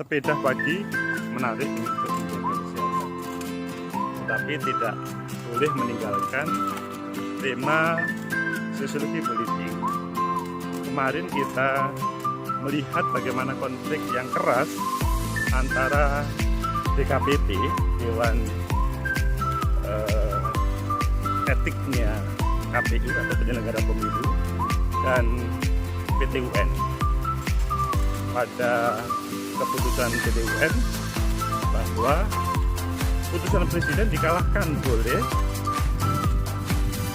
sepeda pagi menarik untuk menjaga kesehatan, tetapi tidak boleh meninggalkan tema sosiologi politik. Kemarin kita melihat bagaimana konflik yang keras antara DKPP, Dewan Etiknya KPU atau penyelenggara pemilu, dan PT UN. Pada keputusan PT UN bahwa putusan presiden dikalahkan oleh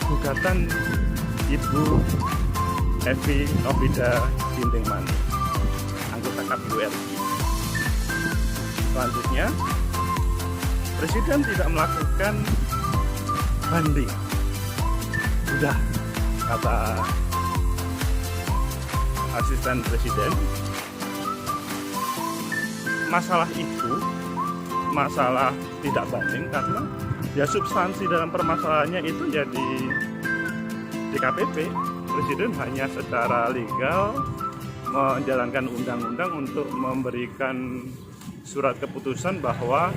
gugatan Ibu Evi Nofida Ginting Mani, anggota KPU RI. Selanjutnya, presiden tidak melakukan banding. Sudah, kata asisten presiden, masalah itu masalah tidak banding karena ya substansi dalam permasalahannya itu jadi DKPP. Presiden hanya secara legal menjalankan undang-undang untuk memberikan surat keputusan bahwa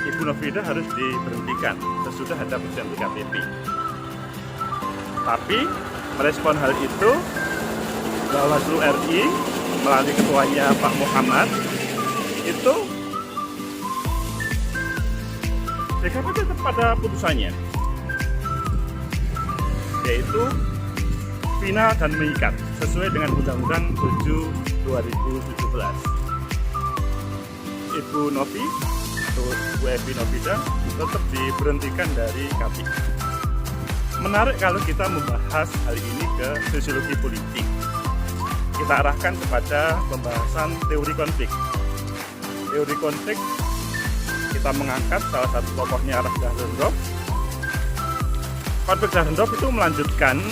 Ibu Nofida harus diberhentikan sesudah ada putusan DKPP. Tapi merespon hal itu Bawaslu RI melalui ketuanya Pak Muhammad itu DKPP tetap pada putusannya, yaitu final dan mengikat sesuai dengan Undang-Undang 7 2017. Ibu Novi atau Bu Evi Nofida tetap diberhentikan dari KPU. Menarik kalau kita membahas hal ini ke sosiologi politik. Kita arahkan kepada pembahasan teori konflik. Teori konflik kita mengangkat salah satu tokohnya Ralph Dahrendorf. Konflik Dahrendorf itu melanjutkan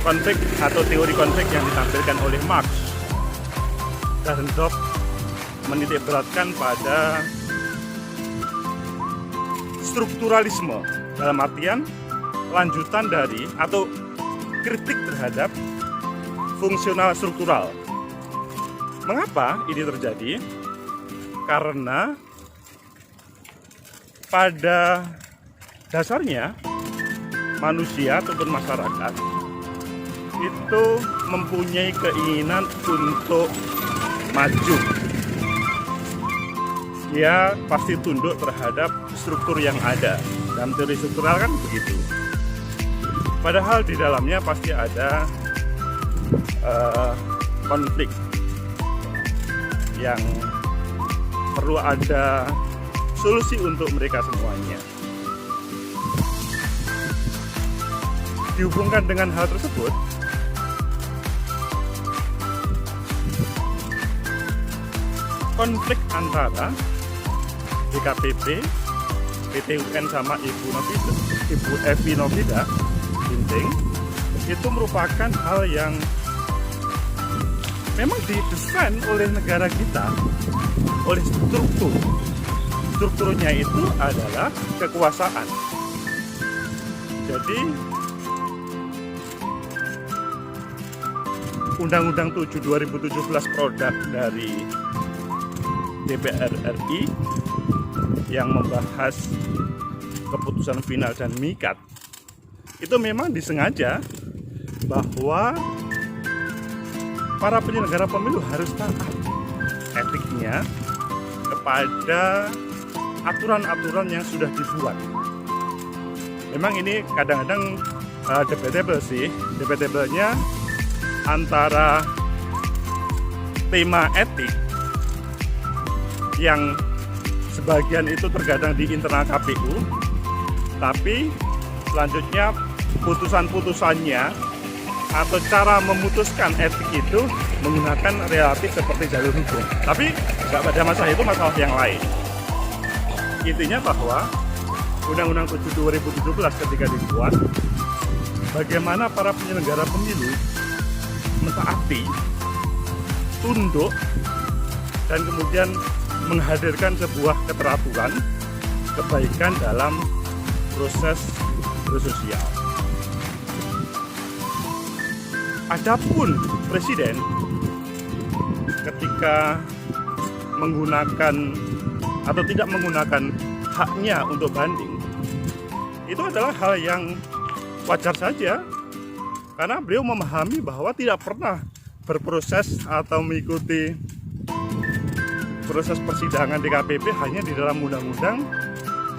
konflik atau teori konflik yang ditampilkan oleh Marx. Dahrendorf menitik beratkan pada strukturalisme, dalam artian lanjutan dari atau kritik terhadap fungsional struktural. Mengapa ini terjadi? Karena pada dasarnya manusia ataupun masyarakat itu mempunyai keinginan untuk maju. Dia pasti tunduk terhadap struktur yang ada. Dalam teori struktural kan begitu. Padahal di dalamnya pasti ada konflik yang perlu ada solusi untuk mereka semuanya. Dihubungkan dengan hal tersebut, konflik antara DKPP, PT UN sama Ibu Evi Nofida Ginting itu merupakan hal yang memang didesain oleh negara kita, oleh struktur. Strukturnya itu adalah kekuasaan. Jadi Undang-Undang 7 2017 produk dari DPR RI yang membahas keputusan final dan mengikat itu memang disengaja bahwa para penyelenggara pemilu harus taat etiknya kepada aturan-aturan yang sudah dibuat. Memang ini kadang-kadang debatable sih, debatable-nya antara tema etik yang sebagian itu terkadang di internal KPU, tapi selanjutnya putusan-putusannya atau cara memutuskan etik itu menggunakan relatif seperti jalur hukum. Tapi nggak pada masalah itu, masalah yang lain. Intinya bahwa Undang-Undang 7 2017 ketika dibuat, bagaimana para penyelenggara pemilu mentaati, tunduk, dan kemudian menghadirkan sebuah keteraturan, kebaikan dalam proses bersosial. Adapun presiden ketika menggunakan atau tidak menggunakan haknya untuk banding, itu adalah hal yang wajar saja, karena beliau memahami bahwa tidak pernah berproses atau mengikuti proses persidangan DKPP hanya di dalam undang-undang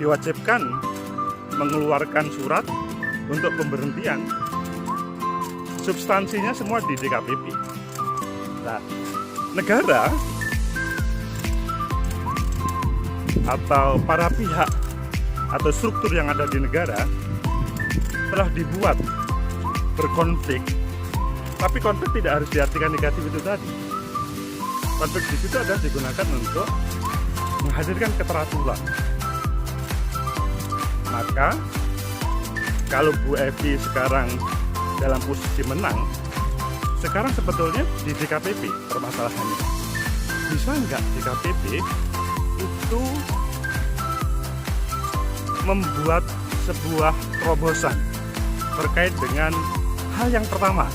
diwajibkan mengeluarkan surat untuk pemberhentian. Substansinya semua di DKPP. Nah, negara atau para pihak atau struktur yang ada di negara telah dibuat berkonflik, tapi konflik tidak harus diartikan negatif itu tadi. Konflik di situ adalah digunakan untuk menghadirkan keteraturan. Maka kalau Bu Evi sekarang dalam posisi menang, sekarang sebetulnya di DKPP permasalahannya. Bisa nggak DKPP itu membuat sebuah terobosan terkait dengan hal yang pertama.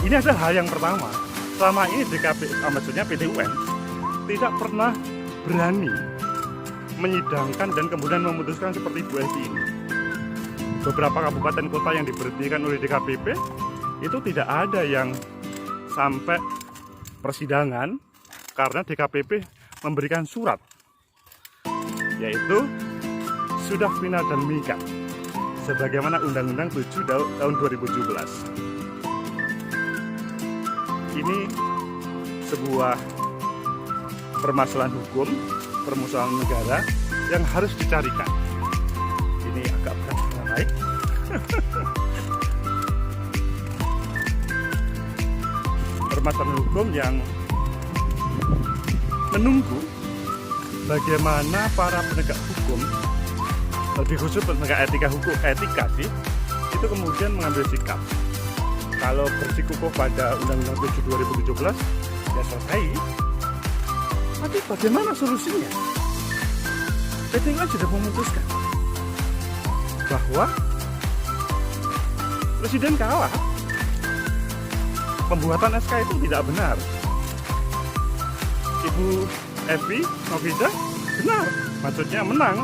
Ini adalah hal yang pertama. Selama ini DKPP, maksudnya PT UN, tidak pernah berani menyidangkan dan kemudian memutuskan seperti Bu Evi ini. Beberapa kabupaten kota yang diberhentikan oleh DKPP itu tidak ada yang sampai persidangan karena DKPP memberikan surat, yaitu sudah final dan mengikat sebagaimana Undang-Undang 7 tahun 2017. Ini sebuah permasalahan hukum, permasalahan negara yang harus dicarikan. Ini agak berat naik. Permasalahan hukum yang menunggu bagaimana para penegak hukum, lebih khusus penegak etika sih, itu kemudian mengambil sikap. Kalau bersikukuh pada Undang-Undang 7 2017 ya selesai. Tapi bagaimana solusinya? PT UN sudah memutuskan bahwa Presiden kalah. Pembuatan SK itu tidak benar. Ibu Evi Nofida benar, maksudnya menang.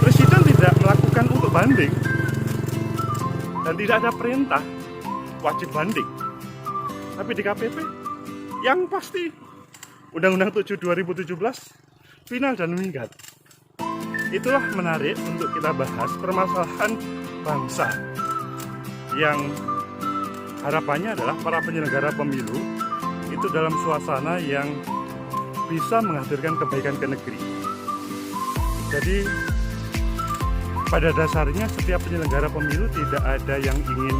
Presiden tidak melakukan untuk banding dan tidak ada perintah wajib banding. Tapi di KPP yang pasti Undang-Undang 7 2017 final dan mengikat. Itulah menarik untuk kita bahas permasalahan bangsa yang harapannya adalah para penyelenggara pemilu itu dalam suasana yang bisa menghadirkan kebaikan ke negeri. Jadi pada dasarnya setiap penyelenggara pemilu tidak ada yang ingin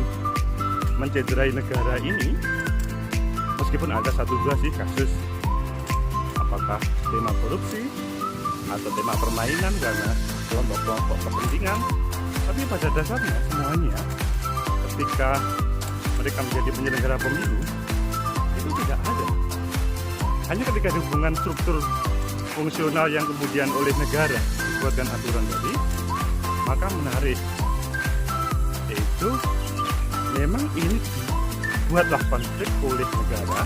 mencederai negara ini, meskipun ada satu dua sih kasus apakah tema korupsi atau tema permainan karena kelompok-kelompok kepentingan. Tapi pada dasarnya semuanya ketika mereka menjadi penyelenggara pemilu itu tidak ada. Hanya ketika di hubungan struktur fungsional yang kemudian oleh negara dibuatkan aturan tadi, maka menarik, yaitu memang ini dibuatlah konflik oleh negara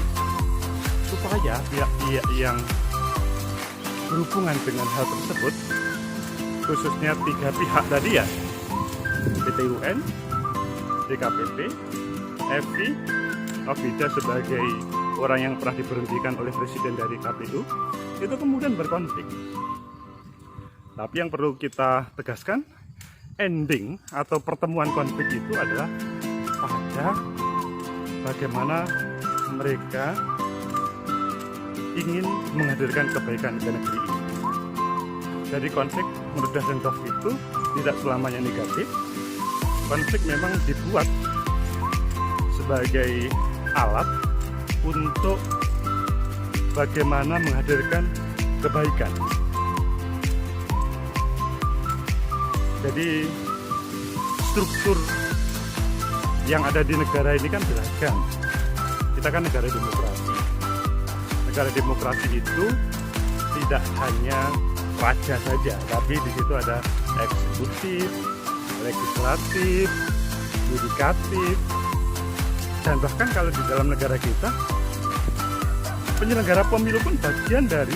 supaya pihak-pihak yang berhubungan dengan hal tersebut, khususnya tiga pihak tadi ya, PT UN, DKPP, Evi Nofida sebagai orang yang pernah diberhentikan oleh Presiden dari KPU, itu kemudian berkonflik. Tapi yang perlu kita tegaskan, ending atau pertemuan konflik itu adalah pada bagaimana mereka ingin menghadirkan kebaikan ke negeri ini. Jadi konflik menurut Dahrendorf itu tidak selamanya negatif. Konflik memang dibuat sebagai alat untuk bagaimana menghadirkan kebaikan. Jadi struktur yang ada di negara ini kan beragam. Kita kan negara demokrasi. Negara demokrasi itu tidak hanya raja saja, tapi di situ ada eksekutif, legislatif, yudikatif, Dan bahkan kalau di dalam negara kita, penyelenggara pemilu pun bagian dari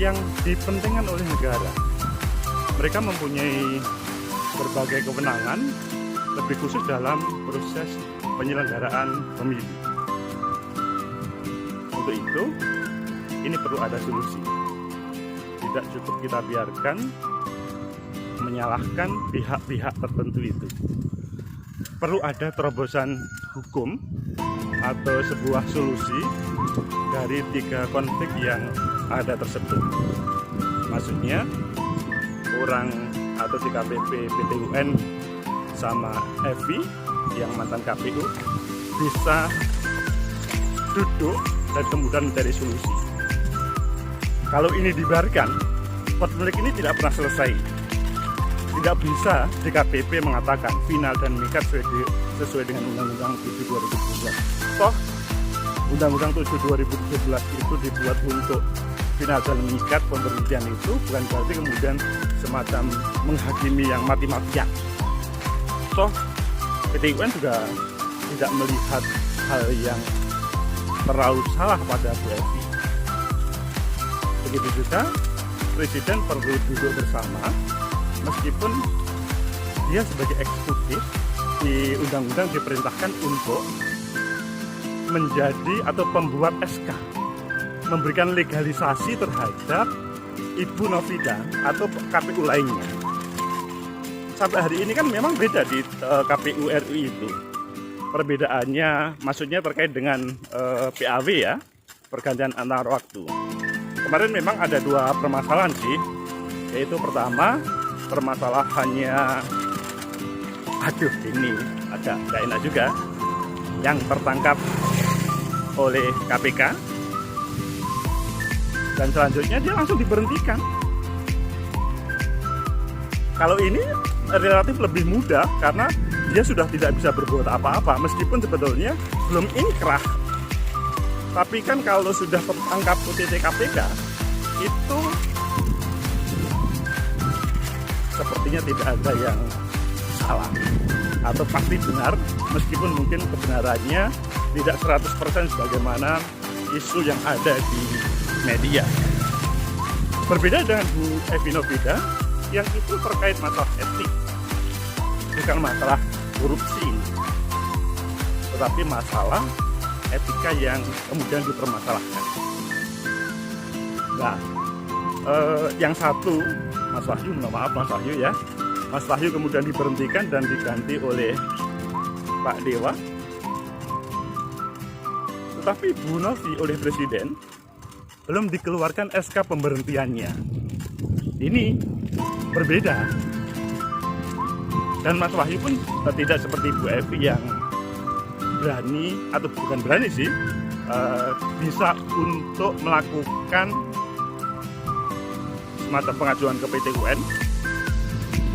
yang dipentingkan oleh negara. Mereka mempunyai berbagai kewenangan, lebih khusus dalam proses penyelenggaraan pemilu. Untuk itu, ini perlu ada solusi. Tidak cukup kita biarkan menyalahkan pihak-pihak tertentu itu. Perlu ada terobosan hukum atau sebuah solusi dari 3 konflik yang ada tersebut. Maksudnya orang atau DKPP PTUN sama Evi yang mantan KPU bisa duduk dan kemudian mencari solusi. Kalau ini dibiarkan, konflik ini tidak pernah selesai. Tidak bisa DKPP mengatakan final dan mengikat sesuai dengan Undang-Undang 7 2017. Toh Undang-Undang 7 2017 itu dibuat untuk final dan mengikat. Pemberhentian itu bukan berarti kemudian semacam menghakimi yang mati-matian. Toh PTUN juga tidak melihat hal yang terlalu salah pada Bu Evi. Begitu juga Presiden perlu duduk bersama, meskipun dia sebagai eksekutif di undang-undang diperintahkan untuk menjadi atau pembuat SK, memberikan legalisasi terhadap Ibu Novida atau KPU lainnya. Sampai hari ini kan memang beda di KPU RI itu. Perbedaannya maksudnya terkait dengan PAW ya, pergantian antar waktu. Kemarin memang ada 2 permasalahan sih, yaitu pertama permasalahannya, ini agak gak enak juga, yang tertangkap oleh KPK, dan selanjutnya dia langsung diberhentikan. Kalau ini relatif lebih mudah karena dia sudah tidak bisa berbuat apa-apa, meskipun sebetulnya belum inkrah. Tapi kan kalau sudah tertangkap OTT KPK, itu sepertinya tidak ada yang salah atau pasti benar, meskipun mungkin kebenarannya tidak 100% sebagaimana isu yang ada di media. Berbeda dengan Bu Evi Novida yang itu terkait masalah etik, bukan masalah korupsi, tetapi masalah etika yang kemudian dipermasalahkan. Nah, yang satu Mas Wahyu, maaf Mas Wahyu ya, Mas Wahyu kemudian diberhentikan dan diganti oleh Pak Dewa. Tetapi Bu Novi oleh Presiden belum dikeluarkan SK pemberhentiannya. Ini berbeda. Dan Mas Wahyu pun tidak seperti Bu Evi yang berani, atau bukan berani sih, bisa untuk melakukan semacam pengajuan ke PTUN,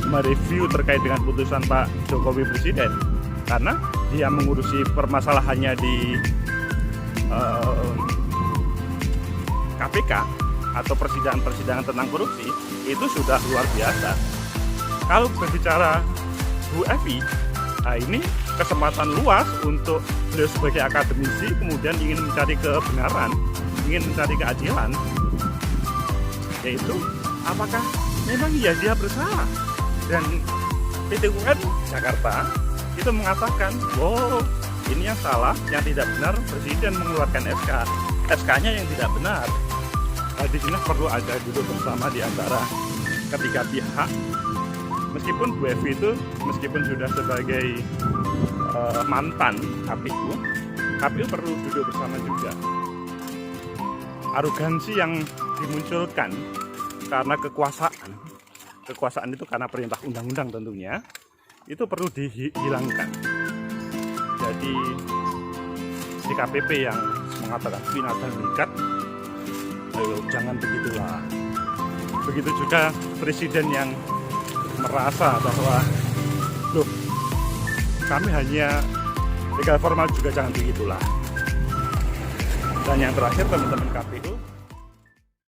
mereview terkait dengan putusan Pak Jokowi Presiden, karena dia mengurusi permasalahannya di KPK atau persidangan-persidangan tentang korupsi itu sudah luar biasa. Kalau berbicara Bu Evi, nah ini kesempatan luas untuk beliau sebagai akademisi kemudian ingin mencari kebenaran, ingin mencari keadilan, yaitu apakah memang iya dia bersalah. Dan PTUN Jakarta itu mengatakan, oh ini yang salah, yang tidak benar, Presiden mengeluarkan SK-nya yang tidak benar. Nah, di sini perlu ada duduk bersama di antara ketiga pihak. Meskipun Bu Evi itu meskipun sudah sebagai mantan KPU perlu duduk bersama juga. Arogansi yang dimunculkan karena kekuasaan itu karena perintah undang-undang tentunya, itu perlu dihilangkan. Jadi DKPP yang mengatakan final dan mengikat, jangan begitulah. Begitu juga Presiden yang merasa bahwa loh, kami hanya legal formal juga, jangan begitulah. Dan yang terakhir teman-teman KPU,